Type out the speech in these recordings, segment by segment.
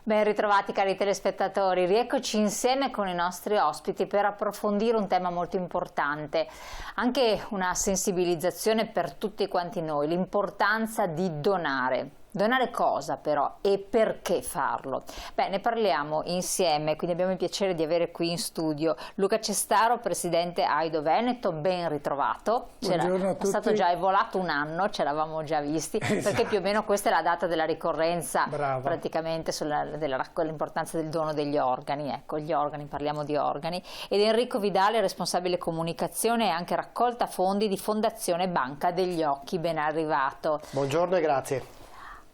Ben ritrovati cari telespettatori, rieccoci insieme con i nostri ospiti per approfondire un tema molto importante, anche una sensibilizzazione per tutti quanti noi, l'importanza di donare. Donare cosa però e perché farlo? Beh, ne parliamo insieme, quindi abbiamo il piacere di avere qui in studio Luca Cestaro, presidente Aido Veneto, ben ritrovato. Buongiorno a tutti. È stato già volato un anno, ce l'avevamo già visti, perché più o meno questa è la data della ricorrenza. Brava. Praticamente dell'importanza del dono degli organi, ecco, gli organi, parliamo di organi. Ed Enrico Vidale, responsabile comunicazione e anche raccolta fondi di Fondazione Banca degli Occhi, ben arrivato. Buongiorno e grazie.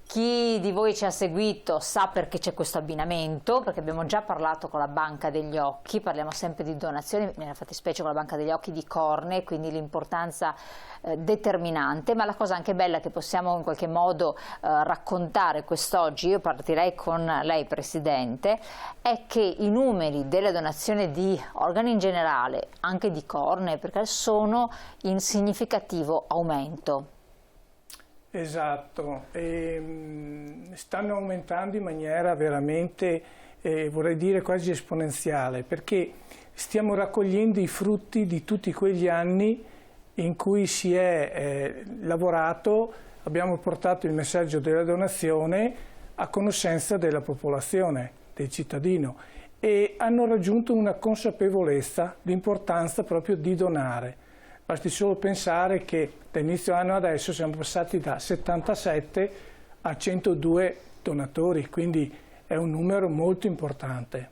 Chi di voi ci ha seguito sa perché c'è questo abbinamento, perché abbiamo già parlato con la Banca degli Occhi, parliamo sempre di donazioni, nella fattispecie con la Banca degli Occhi di cornee, quindi l'importanza determinante, ma la cosa anche bella che possiamo in qualche modo raccontare quest'oggi, io partirei con lei Presidente, è che i numeri delle donazioni di organi in generale, anche di cornee, perché sono in significativo aumento. Esatto, stanno aumentando in maniera veramente, vorrei dire quasi esponenziale, perché stiamo raccogliendo i frutti di tutti quegli anni in cui si è lavorato, abbiamo portato il messaggio della donazione a conoscenza della popolazione, del cittadino, e hanno raggiunto una consapevolezza dell'importanza proprio di donare. Basti solo pensare che da inizio anno adesso siamo passati da 77 a 102 donatori, quindi è un numero molto importante.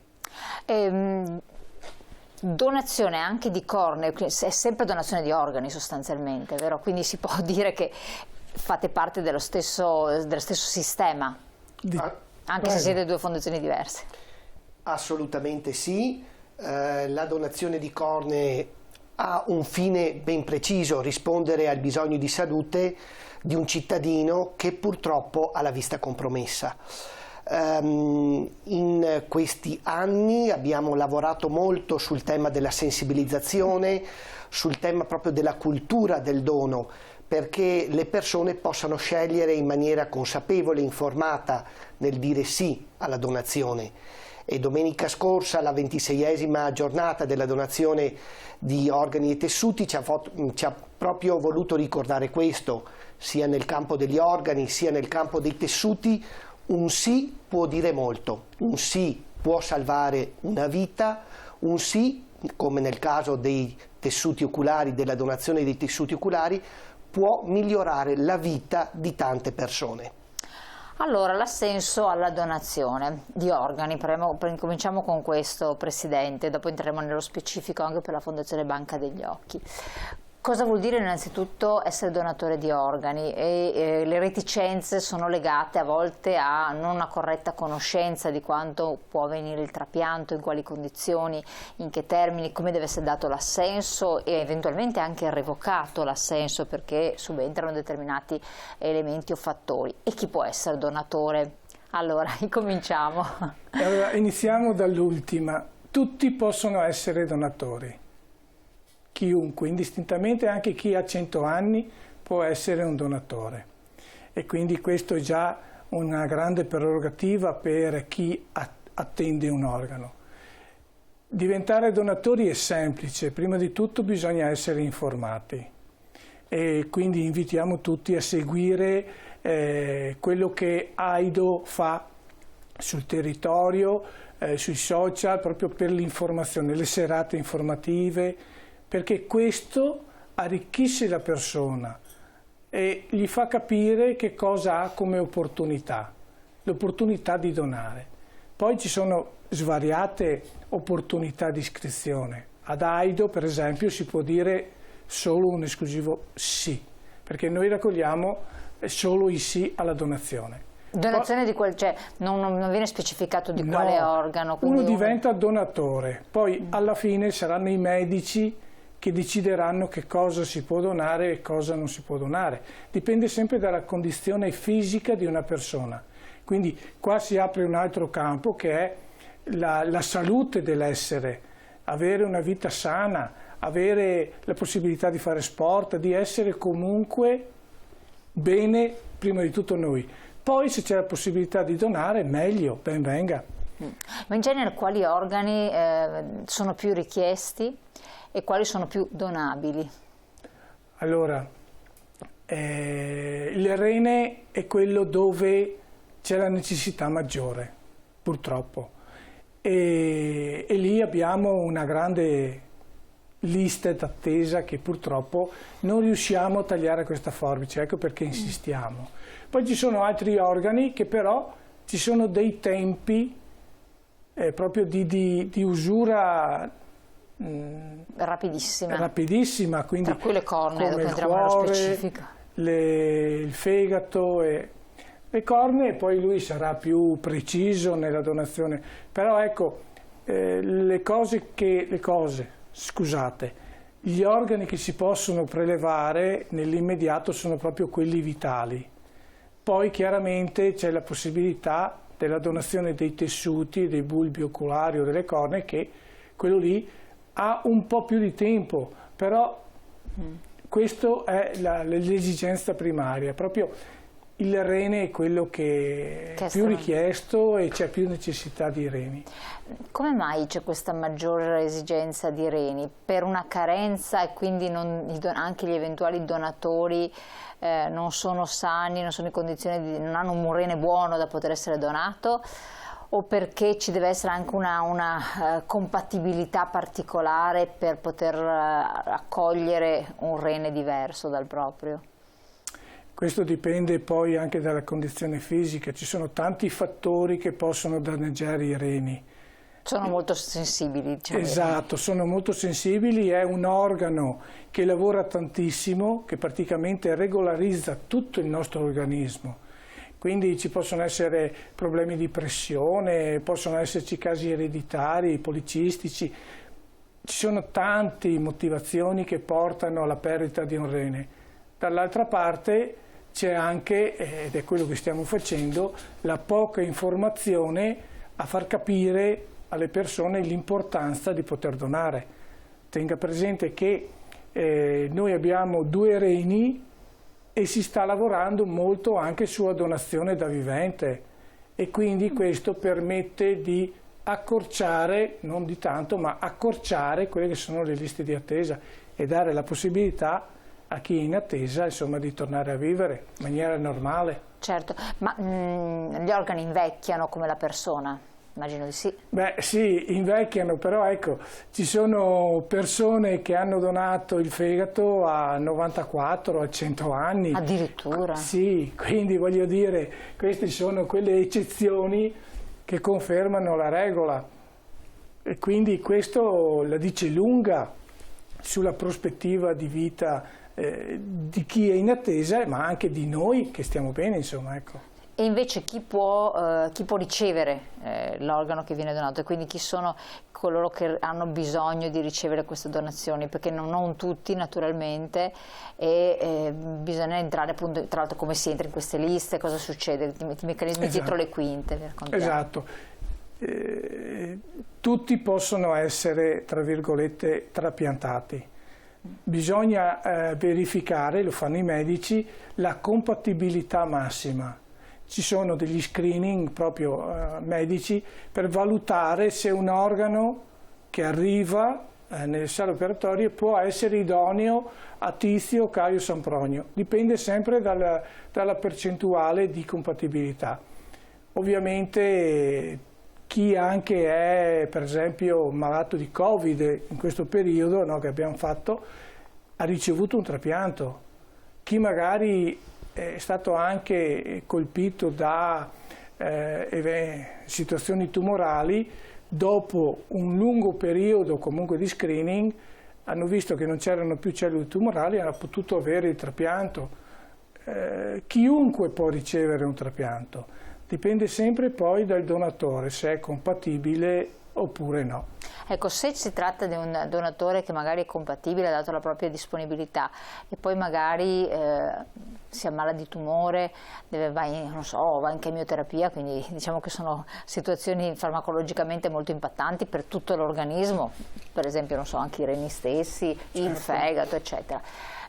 Donazione anche di cornee, è sempre donazione di organi sostanzialmente, vero? Quindi si può dire che fate parte dello stesso sistema, anche se siete due fondazioni diverse. Assolutamente sì, la donazione di cornee ha un fine ben preciso, rispondere al bisogno di salute di un cittadino che purtroppo ha la vista compromessa. In questi anni abbiamo lavorato molto sul tema della sensibilizzazione, sul tema proprio della cultura del dono, perché le persone possano scegliere in maniera consapevole e informata nel dire sì alla donazione. E domenica scorsa, la 26esima giornata della donazione di organi e tessuti ci ha proprio voluto ricordare questo, sia nel campo degli organi sia nel campo dei tessuti. Un sì può dire molto, un sì può salvare una vita, un sì, come nel caso dei tessuti oculari, della donazione dei tessuti oculari, può migliorare la vita di tante persone. Allora, l'assenso alla donazione di organi, cominciamo con questo Presidente, dopo entreremo nello specifico anche per la Fondazione Banca degli Occhi. Cosa vuol dire innanzitutto essere donatore di organi? Le reticenze sono legate a volte a non una corretta conoscenza di quanto può avvenire il trapianto, in quali condizioni, in che termini, come deve essere dato l'assenso e eventualmente anche revocato l'assenso perché subentrano determinati elementi o fattori. E chi può essere donatore? Allora, incominciamo. Allora, iniziamo dall'ultima. Tutti possono essere donatori. Chiunque, indistintamente, anche chi ha 100 anni può essere un donatore, e quindi questo è già una grande prerogativa per chi attende un organo. Diventare donatori è semplice, prima di tutto bisogna essere informati e quindi invitiamo tutti a seguire quello che Aido fa sul territorio, sui social, proprio per l'informazione, le serate informative, perché questo arricchisce la persona e gli fa capire che cosa ha come opportunità, l'opportunità di donare. Poi ci sono svariate opportunità di iscrizione. Ad Aido, per esempio, si può dire solo un esclusivo sì, perché noi raccogliamo solo i sì alla donazione. Donazione di quel, cioè non viene specificato di quale organo. Uno diventa donatore, poi alla fine saranno i medici che decideranno che cosa si può donare e cosa non si può donare. Dipende sempre dalla condizione fisica di una persona. Quindi qua si apre un altro campo che è la salute dell'essere, avere una vita sana, avere la possibilità di fare sport, di essere comunque bene, prima di tutto noi. Poi se c'è la possibilità di donare, meglio, ben venga. Ma in genere quali organi sono più richiesti e quali sono più donabili? Allora, il rene è quello dove c'è la necessità maggiore, purtroppo, e lì abbiamo una grande lista d'attesa che purtroppo non riusciamo a tagliare questa forbice, ecco perché insistiamo. Poi ci sono altri organi che però ci sono dei tempi proprio di usura rapidissima, quindi tra cui le cornee, come dopo il entriamo nello cuore, specifico. il fegato e le cornee, poi lui sarà più preciso nella donazione. Però ecco, scusate, gli organi che si possono prelevare nell'immediato sono proprio quelli vitali. Poi chiaramente c'è la possibilità della donazione dei tessuti, dei bulbi oculari o delle cornee, che quello lì ha un po' più di tempo, però questo è l'esigenza primaria, proprio il rene è quello che è più richiesto e c'è più necessità di reni. Come mai c'è questa maggiore esigenza di reni? Per una carenza e quindi anche gli eventuali donatori non sono sani, non sono in condizioni non hanno un rene buono da poter essere donato? O perché ci deve essere anche una compatibilità particolare per poter accogliere un rene diverso dal proprio? Questo dipende poi anche dalla condizione fisica, ci sono tanti fattori che possono danneggiare i reni. Sono molto sensibili, diciamo. Esatto, sono molto sensibili, è un organo che lavora tantissimo, che praticamente regolarizza tutto il nostro organismo. Quindi ci possono essere problemi di pressione, possono esserci casi ereditari, policistici. Ci sono tante motivazioni che portano alla perdita di un rene. Dall'altra parte c'è anche, ed è quello che stiamo facendo, la poca informazione a far capire alle persone l'importanza di poter donare. Tenga presente che noi abbiamo 2 reni e si sta lavorando molto anche sulla donazione da vivente e quindi questo permette di accorciare, non di tanto, ma accorciare quelle che sono le liste di attesa e dare la possibilità a chi è in attesa, insomma, di tornare a vivere in maniera normale. Certo, ma gli organi invecchiano come la persona? Immagino di sì. Beh sì, invecchiano, però ecco, ci sono persone che hanno donato il fegato a 94, a 100 anni. Addirittura? Sì, quindi voglio dire, queste sono quelle eccezioni che confermano la regola e quindi questo la dice lunga sulla prospettiva di vita di chi è in attesa, ma anche di noi che stiamo bene, insomma, ecco. E invece chi può ricevere l'organo che viene donato e quindi chi sono coloro che hanno bisogno di ricevere queste donazioni? Perché non tutti naturalmente e bisogna entrare appunto, tra l'altro come si entra in queste liste, cosa succede, i meccanismi dietro le quinte. Esatto, tutti possono essere tra virgolette trapiantati. Bisogna verificare, lo fanno i medici, la compatibilità massima. Ci sono degli screening proprio medici per valutare se un organo che arriva nelle sale operatorie può essere idoneo a Tizio, Caio, Sempronio. Dipende sempre dalla percentuale di compatibilità. Ovviamente chi anche è per esempio malato di Covid in questo periodo, no, che abbiamo fatto, ha ricevuto un trapianto. Chi magari è stato anche colpito da situazioni tumorali, dopo un lungo periodo comunque di screening hanno visto che non c'erano più cellule tumorali e hanno potuto avere il trapianto. Chiunque può ricevere un trapianto, dipende sempre poi dal donatore se è compatibile oppure no. Ecco, se si tratta di un donatore che magari è compatibile, ha dato la propria disponibilità e poi magari si ammala di tumore, va in chemioterapia, quindi diciamo che sono situazioni farmacologicamente molto impattanti per tutto l'organismo, per esempio anche i reni stessi, il fegato, eccetera.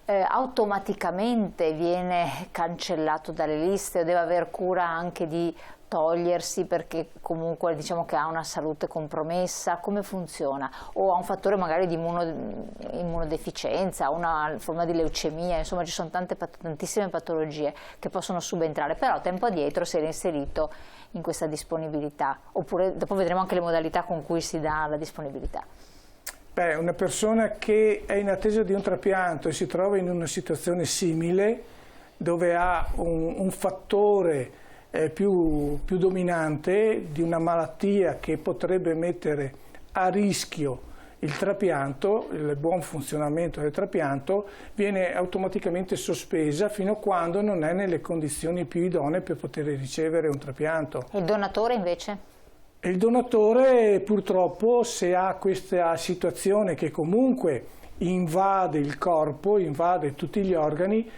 automaticamente viene cancellato dalle liste o deve aver cura anche di togliersi perché comunque diciamo che ha una salute compromessa? Come funziona? O ha un fattore magari di immunodeficienza, una forma di leucemia, insomma ci sono tantissime patologie che possono subentrare, però tempo addietro si era inserito in questa disponibilità, oppure dopo vedremo anche le modalità con cui si dà la disponibilità. Beh, una persona che è in attesa di un trapianto e si trova in una situazione simile, dove ha un fattore più dominante di una malattia che potrebbe mettere a rischio il trapianto, il buon funzionamento del trapianto, viene automaticamente sospesa fino a quando non è nelle condizioni più idonee per poter ricevere un trapianto. Il donatore invece? Il donatore purtroppo, se ha questa situazione che comunque invade il corpo, invade tutti gli organi,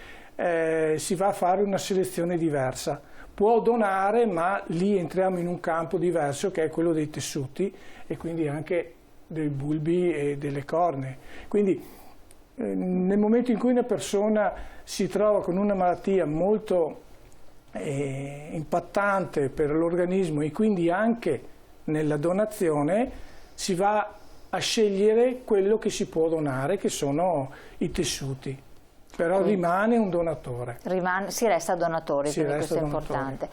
si va a fare una selezione diversa. Può donare, ma lì entriamo in un campo diverso che è quello dei tessuti e quindi anche dei bulbi e delle cornee. Quindi nel momento in cui una persona si trova con una malattia molto impattante per l'organismo e quindi anche nella donazione, si va a scegliere quello che si può donare, che sono i tessuti. Però rimane un donatore. Si resta donatori, quindi questo è importante.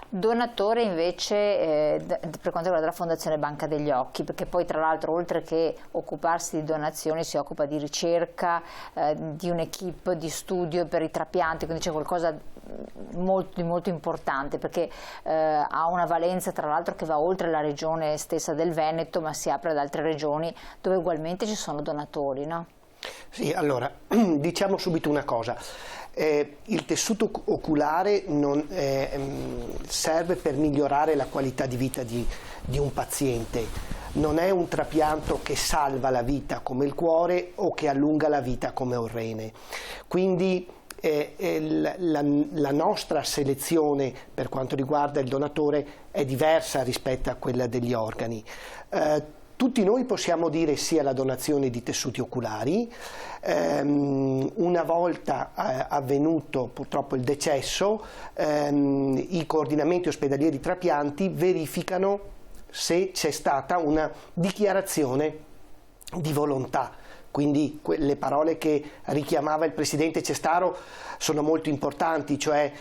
Donatore invece per quanto riguarda la Fondazione Banca degli Occhi, perché poi tra l'altro oltre che occuparsi di donazioni si occupa di ricerca, di un'equipe di studio per i trapianti, quindi c'è qualcosa di molto importante, perché ha una valenza tra l'altro che va oltre la regione stessa del Veneto, ma si apre ad altre regioni dove ugualmente ci sono donatori, no? Sì, allora, diciamo subito una cosa. Il tessuto oculare serve per migliorare la qualità di vita di un paziente. Non è un trapianto che salva la vita come il cuore o che allunga la vita come un rene. Quindi la nostra selezione per quanto riguarda il donatore è diversa rispetto a quella degli organi. Tutti noi possiamo dire sì alla donazione di tessuti oculari. Una volta avvenuto purtroppo il decesso, i coordinamenti ospedalieri trapianti verificano se c'è stata una dichiarazione di volontà. Quindi le parole che richiamava il Presidente Cestaro sono molto importanti, cioè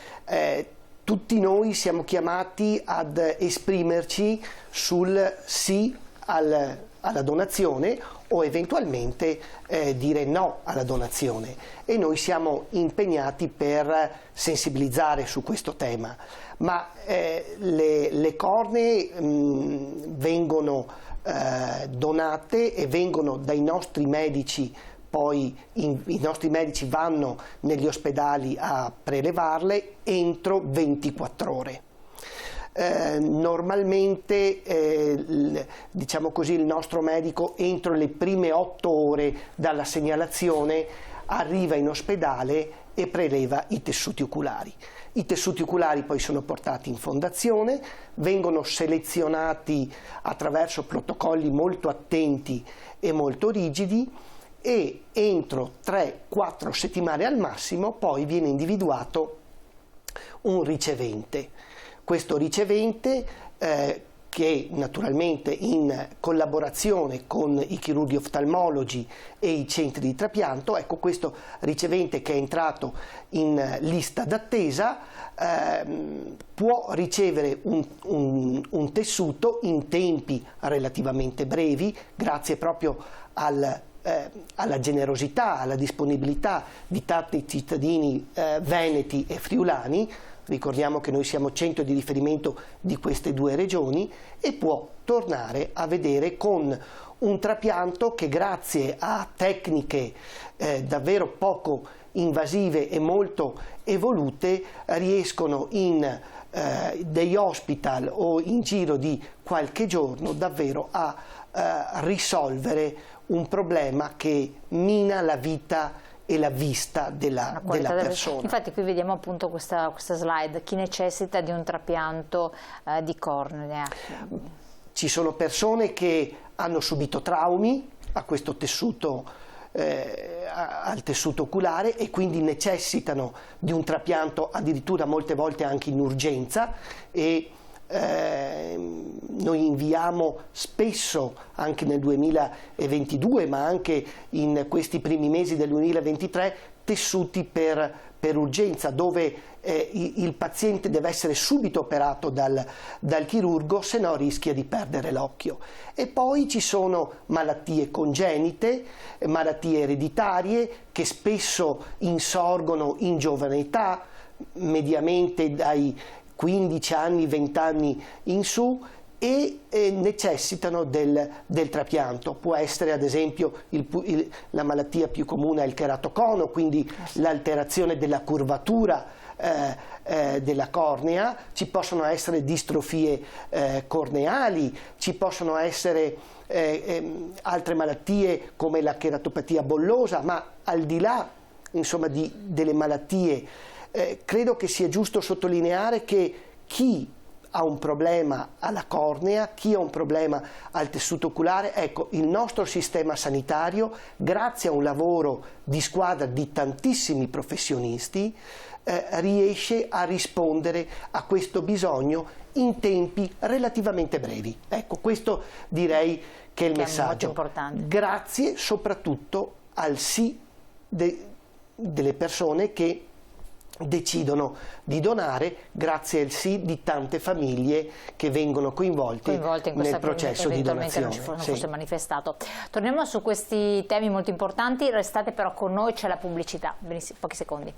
tutti noi siamo chiamati ad esprimerci sul sì alla donazione o eventualmente dire no alla donazione, e noi siamo impegnati per sensibilizzare su questo tema, ma le cornee vengono donate e vengono dai nostri medici, poi i nostri medici vanno negli ospedali a prelevarle entro 24 ore. Normalmente diciamo così, il nostro medico entro le prime 8 ore dalla segnalazione arriva in ospedale e preleva i tessuti oculari. I tessuti oculari poi sono portati in fondazione, vengono selezionati attraverso protocolli molto attenti e molto rigidi e entro 3-4 settimane al massimo poi viene individuato un ricevente. Questo ricevente, che naturalmente in collaborazione con i chirurghi oftalmologi e i centri di trapianto, ecco, questo ricevente che è entrato in lista d'attesa può ricevere un tessuto in tempi relativamente brevi, grazie proprio alla generosità, alla disponibilità di tanti cittadini veneti e friulani. Ricordiamo che noi siamo centro di riferimento di queste due regioni, e può tornare a vedere con un trapianto che grazie a tecniche davvero poco invasive e molto evolute riescono in degli hospital o in giro di qualche giorno davvero a risolvere un problema che mina la vita e la vista della persona. Infatti qui vediamo appunto questa slide, chi necessita di un trapianto di cornea. Ci sono persone che hanno subito traumi a questo tessuto al tessuto oculare e quindi necessitano di un trapianto addirittura molte volte anche in urgenza, e noi inviamo spesso anche nel 2022 ma anche in questi primi mesi del 2023 tessuti per urgenza, dove il paziente deve essere subito operato dal chirurgo, se no rischia di perdere l'occhio. E poi ci sono malattie congenite, malattie ereditarie che spesso insorgono in giovane età, mediamente dai 15 anni, 20 anni in su, e necessitano del trapianto. Può essere ad esempio la malattia più comune è il keratocono, quindi l'alterazione della curvatura della cornea, ci possono essere distrofie corneali, ci possono essere altre malattie come la keratopatia bollosa, ma al di là insomma delle malattie credo che sia giusto sottolineare che chi ha un problema alla cornea, chi ha un problema al tessuto oculare, ecco, il nostro sistema sanitario, grazie a un lavoro di squadra di tantissimi professionisti, riesce a rispondere a questo bisogno in tempi relativamente brevi. Ecco, questo direi che è il messaggio. È molto importante. Grazie soprattutto al sì delle persone che decidono di donare, grazie al sì di tante famiglie che vengono coinvolte nel processo di donazione. Non fosse manifestato. Torniamo su questi temi molto importanti, restate però con noi, c'è la pubblicità. Benissimo, pochi secondi.